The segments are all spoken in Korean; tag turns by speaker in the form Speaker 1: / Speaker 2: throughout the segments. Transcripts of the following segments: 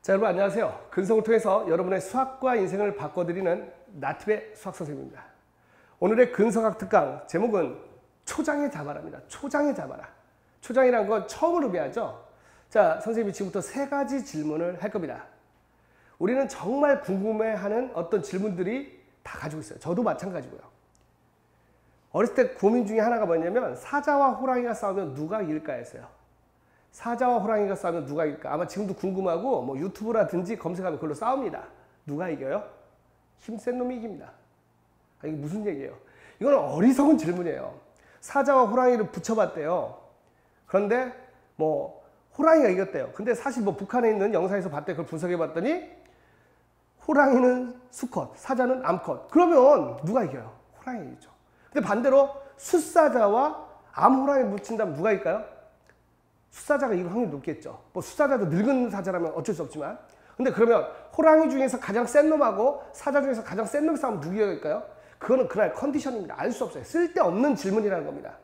Speaker 1: 자, 여러분 안녕하세요. 근성을 통해서 여러분의 수학과 인생을 바꿔드리는 나팁의 수학선생님입니다. 오늘의 근성학 특강 제목은 초장에 잡아라입니다. 초장에 잡아라. 초장이란 건 처음을 의미하죠. 자, 선생님이 지금부터 3가지 질문을 할 겁니다. 우리는 정말 궁금해하는 어떤 질문들이 다 가지고 있어요. 저도 마찬가지고요. 어렸을 때 고민 중에 하나가 뭐냐면 사자와 호랑이가 싸우면 누가 이길까 했어요. 사자와 호랑이가 싸우면 누가 이길까? 아마 지금도 궁금하고 뭐 유튜브라든지 검색하면 그걸로 싸웁니다. 누가 이겨요? 힘센 놈이 이깁니다. 이게 무슨 얘기예요? 이건 어리석은 질문이에요. 사자와 호랑이를 붙여봤대요. 그런데 뭐 호랑이가 이겼대요. 근데 사실 뭐 북한에 있는 영상에서 봤대. 그걸 분석해봤더니 호랑이는 수컷, 사자는 암컷. 그러면 누가 이겨요? 호랑이가 이기죠. 근데 반대로 숫사자와 암호랑이 붙인다면 누가 이길까요? 숫사자가 이길 확률이 높겠죠. 뭐 숫사자도 늙은 사자라면 어쩔 수 없지만. 근데 그러면 호랑이 중에서 가장 센 놈하고 사자 중에서 가장 센 놈이 싸우면 누가 이길까요? 그거는 그날 컨디션입니다. 알 수 없어요. 쓸데없는 질문이라는 겁니다.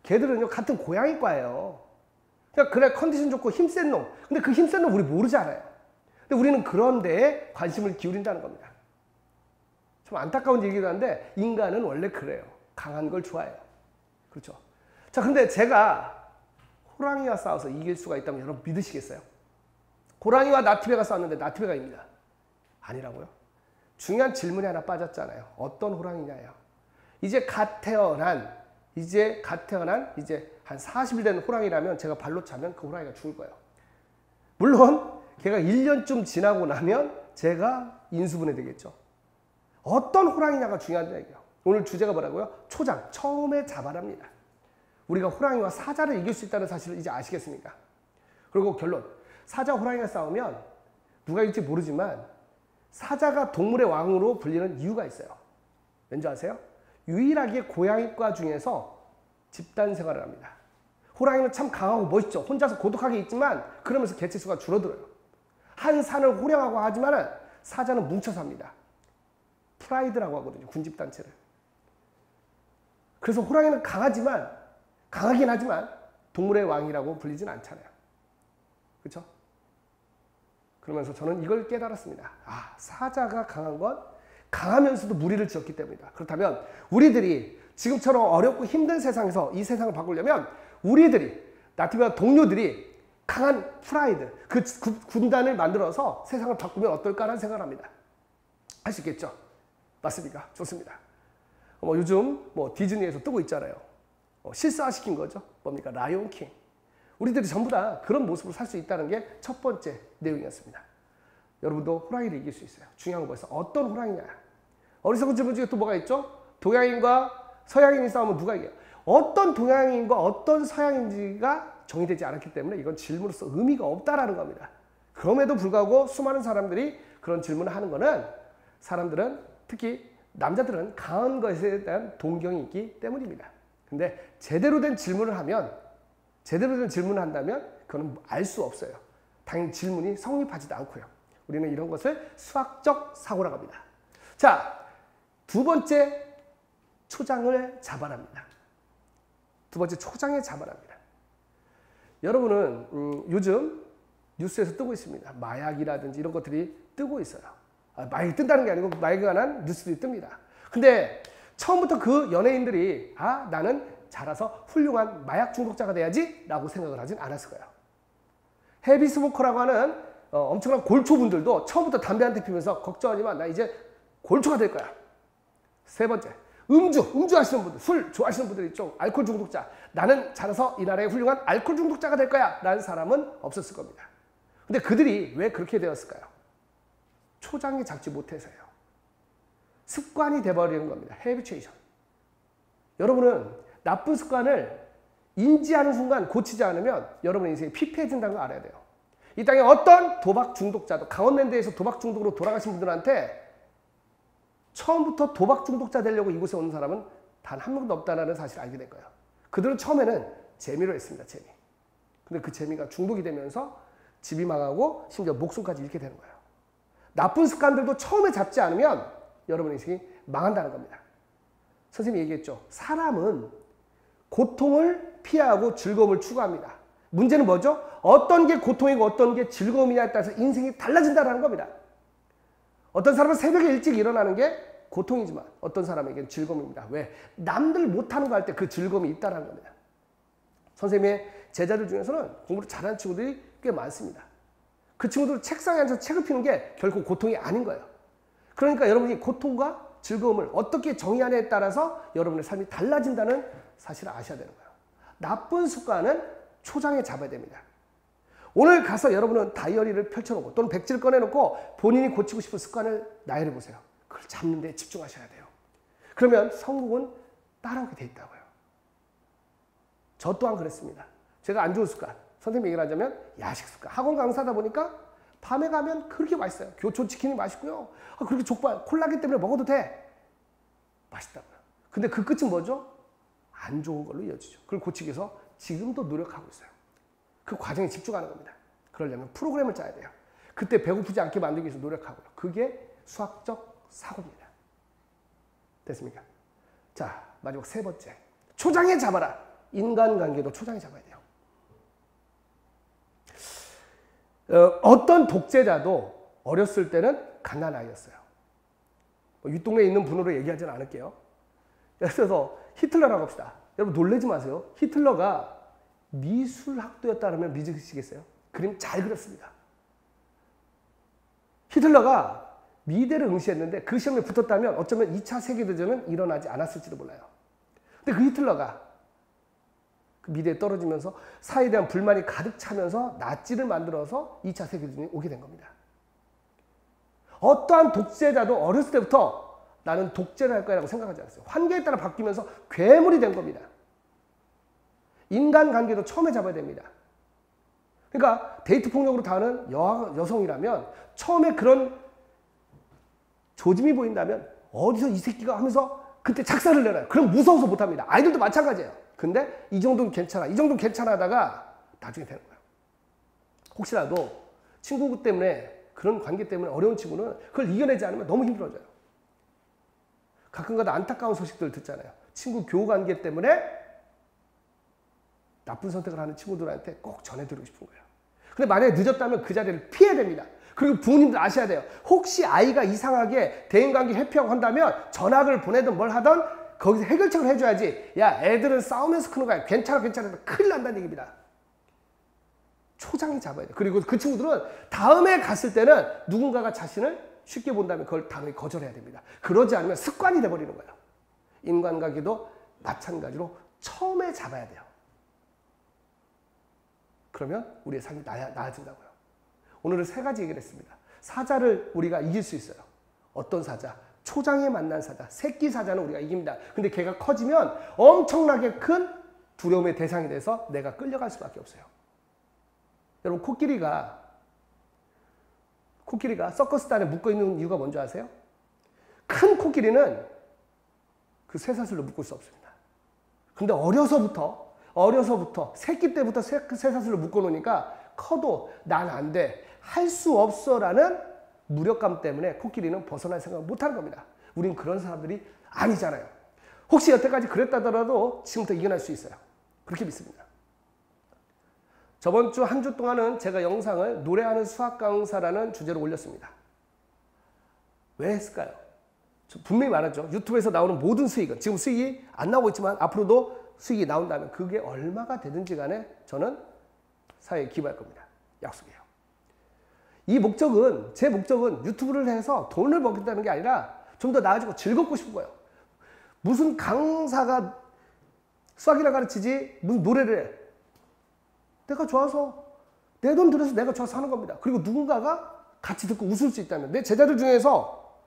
Speaker 1: 걔들은요 같은 고양이과예요. 그러니까 그날 컨디션 좋고 힘센 놈. 근데 그 힘센 놈 우리 모르잖아요. 근데 우리는 그런 데에 관심을 기울인다는 겁니다. 좀 안타까운 얘기긴 한데 인간은 원래 그래요. 강한 걸 좋아해요. 그렇죠? 자, 근데 제가 호랑이와 싸워서 이길 수가 있다면 여러분 믿으시겠어요? 호랑이와 나티베가 싸웠는데 나티베가 이깁니다. 아니라고요? 중요한 질문이 하나 빠졌잖아요. 어떤 호랑이냐예요. 이제 갓 태어난 이제 한 40일 된 호랑이라면 제가 발로 차면 그 호랑이가 죽을 거예요. 물론 걔가 1년쯤 지나고 나면 제가 인수분해 되겠죠. 어떤 호랑이냐가 중요한 얘기예요. 오늘 주제가 뭐라고요? 초장, 처음에 잡아랍니다. 우리가 호랑이와 사자를 이길 수 있다는 사실을 이제 아시겠습니까? 그리고 결론, 사자 호랑이가 싸우면 누가 이길지 모르지만 사자가 동물의 왕으로 불리는 이유가 있어요. 왠지 아세요? 유일하게 고양이과 중에서 집단 생활을 합니다. 호랑이는 참 강하고 멋있죠. 혼자서 고독하게 있지만 그러면서 개체수가 줄어들어요. 한 산을 호령하고 하지만 사자는 뭉쳐서 합니다. 프라이드라고 하거든요. 군집단체를. 그래서 호랑이는 강하긴 하지만 동물의 왕이라고 불리진 않잖아요. 그렇죠? 그러면서 저는 이걸 깨달았습니다. 아, 사자가 강한 건 강하면서도 무리를 지었기 때문이다. 그렇다면 우리들이 지금처럼 어렵고 힘든 세상에서 이 세상을 바꾸려면 우리들이, 나티베와 동료들이 강한 프라이드, 그 군단을 만들어서 세상을 바꾸면 어떨까라는 생각을 합니다. 할 수 있겠죠? 맞습니까? 좋습니다. 요즘 디즈니에서 뜨고 있잖아요. 실사시킨 거죠. 뭡니까? 라이온 킹. 우리들이 전부 다 그런 모습으로 살 수 있다는 게 첫 번째 내용이었습니다. 여러분도 호랑이를 이길 수 있어요. 중요한 것은 어떤 호랑이냐. 어리석은 질문 중에 또 뭐가 있죠? 동양인과 서양인이 싸우면 누가 이겨요? 어떤 동양인과 어떤 서양인지가 정의되지 않았기 때문에 이건 질문으로서 의미가 없다라는 겁니다. 그럼에도 불구하고 수많은 사람들이 그런 질문을 하는 거는 사람들은, 특히 남자들은 강한 것에 대한 동경이 있기 때문입니다. 근데 제대로 된 질문을 한다면 그건 알 수 없어요. 당연히 질문이 성립하지도 않고요. 우리는 이런 것을 수학적 사고라고 합니다. 자, 두 번째 초장을 잡아랍니다. 두 번째 초장에 잡아랍니다. 여러분은 요즘 뉴스에서 뜨고 있습니다. 마약이라든지 이런 것들이 뜨고 있어요. 마약이 뜬다는 게 아니고 마약에 관한 뉴스들이 뜹니다. 근데 처음부터 그 연예인들이 나는 자라서 훌륭한 마약 중독자가 돼야지 라고 생각을 하진 않았을 거예요. 헤비스모커라고 하는 엄청난 골초분들도 처음부터 담배 한 대 피면서 걱정하지 마, 나 이제 골초가 될 거야. 세 번째, 음주 하시는 분들, 술 좋아하시는 분들이 있죠. 알코올 중독자, 나는 자라서 이 나라의 훌륭한 알코올 중독자가 될 거야 라는 사람은 없었을 겁니다. 근데 그들이 왜 그렇게 되었을까요? 초장에 잡지 못해서요. 습관이 돼버리는 겁니다. 헤비추에이션. 여러분은 나쁜 습관을 인지하는 순간 고치지 않으면 여러분의 인생이 피폐해진다는 걸 알아야 돼요. 이 땅에 어떤 도박 중독자도, 강원랜드에서 도박 중독으로 돌아가신 분들한테 처음부터 도박 중독자 되려고 이곳에 오는 사람은 단 한 명도 없다는 사실을 알게 될 거예요. 그들은 처음에는 재미로 했습니다. 재미. 근데 그 재미가 중독이 되면서 집이 망하고 심지어 목숨까지 잃게 되는 거예요. 나쁜 습관들도 처음에 잡지 않으면 여러분의 인생이 망한다는 겁니다. 선생님이 얘기했죠. 사람은 고통을 피하고 즐거움을 추구합니다. 문제는 뭐죠? 어떤 게 고통이고 어떤 게 즐거움이냐에 따라서 인생이 달라진다는 겁니다. 어떤 사람은 새벽에 일찍 일어나는 게 고통이지만 어떤 사람에게는 즐거움입니다. 왜? 남들 못하는 거 할 때 그 즐거움이 있다는 겁니다. 선생님의 제자들 중에서는 공부를 잘하는 친구들이 꽤 많습니다. 그 친구들 책상에 앉아서 책을 피는 게 결코 고통이 아닌 거예요. 그러니까 여러분이 고통과 즐거움을 어떻게 정의하냐에 따라서 여러분의 삶이 달라진다는 사실을 아셔야 되는 거예요. 나쁜 습관은 초장에 잡아야 됩니다. 오늘 가서 여러분은 다이어리를 펼쳐놓고 또는 백지를 꺼내놓고 본인이 고치고 싶은 습관을 나열해 보세요. 그걸 잡는 데 집중하셔야 돼요. 그러면 성공은 따라오게 돼 있다고요. 저 또한 그랬습니다. 제가 안 좋은 습관, 선생님 얘기를 하자면 야식 습관. 학원 강사다 보니까 밤에 가면 그렇게 맛있어요. 교촌 치킨이 맛있고요. 그렇게 족발, 콜라겐 때문에 먹어도 돼. 맛있다고요. 근데 그 끝은 뭐죠? 안 좋은 걸로 이어지죠. 그걸 고치기 위해서 지금도 노력하고 있어요. 그 과정에 집중하는 겁니다. 그러려면 프로그램을 짜야 돼요. 그때 배고프지 않게 만들기 위해서 노력하고요. 그게 수학적 사고입니다. 됐습니까? 자, 마지막 세 번째. 초장에 잡아라. 인간관계도 초장에 잡아야 돼요. 어떤 독재자도 어렸을 때는 갓난아이였어요. 윗동네에 있는 분으로 얘기하지는 않을게요. 예를 들어서 히틀러라고 합시다. 여러분 놀라지 마세요. 히틀러가 미술학도였다면 믿으시겠어요? 그림 잘 그렸습니다. 히틀러가 미대를 응시했는데 그 시험에 붙었다면 어쩌면 2차 세계대전은 일어나지 않았을지도 몰라요. 근데 그 히틀러가 그 미대에 떨어지면서 사회에 대한 불만이 가득 차면서 나치를 만들어서 2차 세계대전이 오게 된 겁니다. 어떠한 독재자도 어렸을 때부터 나는 독재를 할 거라고 생각하지 않았어요. 환경에 따라 바뀌면서 괴물이 된 겁니다. 인간관계도 처음에 잡아야 됩니다. 그러니까 데이트 폭력으로 당하는 여성이라면 처음에 그런 조짐이 보인다면 어디서 이 새끼가 하면서 그때 작사를 내놔요. 그럼 무서워서 못합니다. 아이들도 마찬가지예요. 근데 이 정도는 괜찮아. 이 정도는 괜찮아 하다가 나중에 되는 거예요. 혹시라도 친구 때문에 그런 관계 때문에 어려운 친구는 그걸 이겨내지 않으면 너무 힘들어져요. 가끔가다 안타까운 소식들 듣잖아요. 친구 교우관계 때문에 나쁜 선택을 하는 친구들한테 꼭 전해드리고 싶은 거예요. 근데 만약에 늦었다면 그 자리를 피해야 됩니다. 그리고 부모님들 아셔야 돼요. 혹시 아이가 이상하게 대인관계 회피하고 한다면 전학을 보내든 뭘 하든 거기서 해결책을 해줘야지. 야, 애들은 싸우면서 크는 거야. 괜찮아, 괜찮아. 큰일 난다는 얘기입니다. 초장에 잡아야 돼요. 그리고 그 친구들은 다음에 갔을 때는 누군가가 자신을 쉽게 본다면 그걸 당연히 거절해야 됩니다. 그러지 않으면 습관이 돼버리는 거예요. 인간관계도 마찬가지로 처음에 잡아야 돼요. 그러면 우리의 삶이 나아진다고요. 오늘은 세 가지 얘기를 했습니다. 사자를 우리가 이길 수 있어요. 어떤 사자? 초장에 만난 사자. 새끼 사자는 우리가 이깁니다. 근데 걔가 커지면 엄청나게 큰 두려움의 대상이 돼서 내가 끌려갈 수밖에 없어요. 여러분 코끼리가 서커스단에 묶어있는 이유가 뭔지 아세요? 큰 코끼리는 그 쇠사슬로 묶을 수 없습니다. 근데 어려서부터 새끼 때부터 쇠사슬로 묶어놓으니까 커도 난 안 돼, 할 수 없어 라는 무력감 때문에 코끼리는 벗어날 생각을 못하는 겁니다. 우린 그런 사람들이 아니잖아요. 혹시 여태까지 그랬다더라도 지금부터 이겨낼 수 있어요. 그렇게 믿습니다. 저번 주 한 주 동안은 제가 영상을 노래하는 수학 강사라는 주제로 올렸습니다. 왜 했을까요? 분명히 말하죠. 유튜브에서 나오는 모든 수익은, 지금 수익이 안 나오고 있지만 앞으로도 수익이 나온다면 그게 얼마가 되든지 간에 저는 사회에 기부할 겁니다. 약속해요. 제 목적은 유튜브를 해서 돈을 벌겠다는 게 아니라 좀 더 나아지고 즐겁고 싶은 거예요. 무슨 강사가 수학이나 가르치지 무슨 노래를 해. 내가 좋아서 내 돈 들여서 내가 좋아서 하는 겁니다. 그리고 누군가가 같이 듣고 웃을 수 있다면, 내 제자들 중에서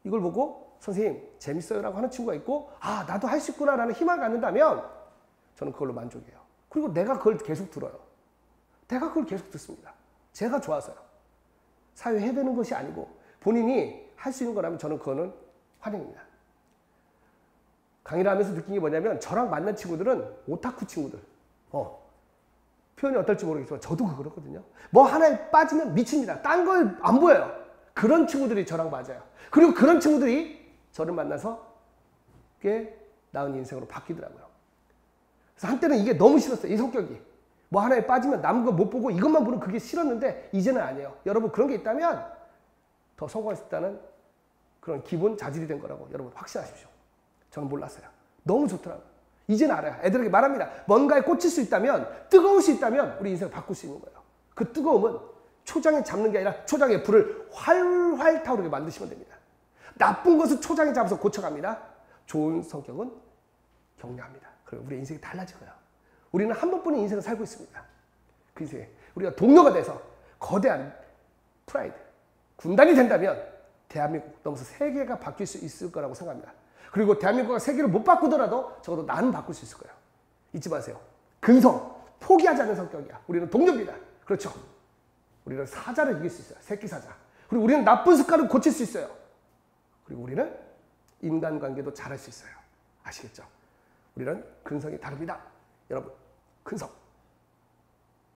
Speaker 1: 이걸 보고 선생님 재밌어요 라고 하는 친구가 있고, 아 나도 할 수 있구나 라는 희망을 갖는다면 저는 그걸로 만족해요. 그리고 내가 그걸 계속 들어요. 내가 그걸 계속 듣습니다. 제가 좋아서요. 사회에 해되는 것이 아니고 본인이 할 수 있는 거라면 저는 그거는 환영입니다. 강의를 하면서 느낀 게 뭐냐면, 저랑 만난 친구들은 오타쿠 친구들. 표현이 어떨지 모르겠지만 저도 그렇거든요. 뭐 하나에 빠지면 미칩니다. 딴 걸 안 보여요. 그런 친구들이 저랑 맞아요. 그리고 그런 친구들이 저를 만나서 꽤 나은 인생으로 바뀌더라고요. 그래서 한때는 이게 너무 싫었어요. 이 성격이. 뭐 하나에 빠지면 남은 거 못 보고 이것만 보는 그게 싫었는데 이제는 아니에요. 여러분 그런 게 있다면 더 성공할 수 있다는 그런 기본 자질이 된 거라고 여러분 확신하십시오. 저는 몰랐어요. 너무 좋더라고요. 이제는 알아요. 애들에게 말합니다. 뭔가에 꽂힐 수 있다면, 뜨거울 수 있다면 우리 인생을 바꿀 수 있는 거예요. 그 뜨거움은 초장에 잡는 게 아니라 초장에 불을 활활 타오르게 만드시면 됩니다. 나쁜 것은 초장에 잡아서 고쳐갑니다. 좋은 성격은 격려합니다. 그럼 우리 인생이 달라져요. 우리는 한 번뿐인 인생을 살고 있습니다. 그 인생에 우리가 동료가 돼서 거대한 프라이드, 군단이 된다면 대한민국 넘어서 세계가 바뀔 수 있을 거라고 생각합니다. 그리고 대한민국가 세계를 못 바꾸더라도 적어도 나는 바꿀 수 있을 거예요. 잊지 마세요. 근성, 포기하지 않는 성격이야. 우리는 동료입니다. 그렇죠. 우리는 사자를 이길 수 있어요. 새끼 사자. 그리고 우리는 나쁜 습관을 고칠 수 있어요. 그리고 우리는 인간관계도 잘할 수 있어요. 아시겠죠? 우리는 근성이 다릅니다. 여러분, 근성.